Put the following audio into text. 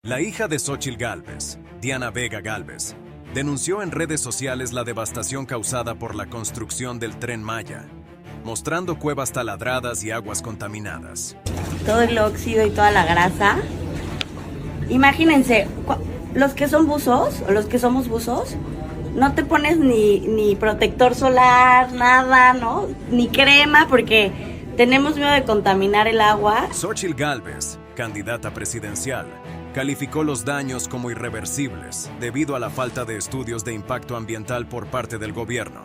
La hija de Xóchitl Gálvez, Diana Vega Gálvez, denunció en redes sociales la devastación causada por la construcción del Tren Maya, mostrando cuevas taladradas y aguas contaminadas. Todo el óxido y toda la grasa. Imagínense, los que son buzos, o los que somos buzos, no te pones ni protector solar, nada, ¿no? Ni crema, porque tenemos miedo de contaminar el agua. Xóchitl Gálvez, candidata presidencial, calificó los daños como irreversibles debido a la falta de estudios de impacto ambiental por parte del gobierno.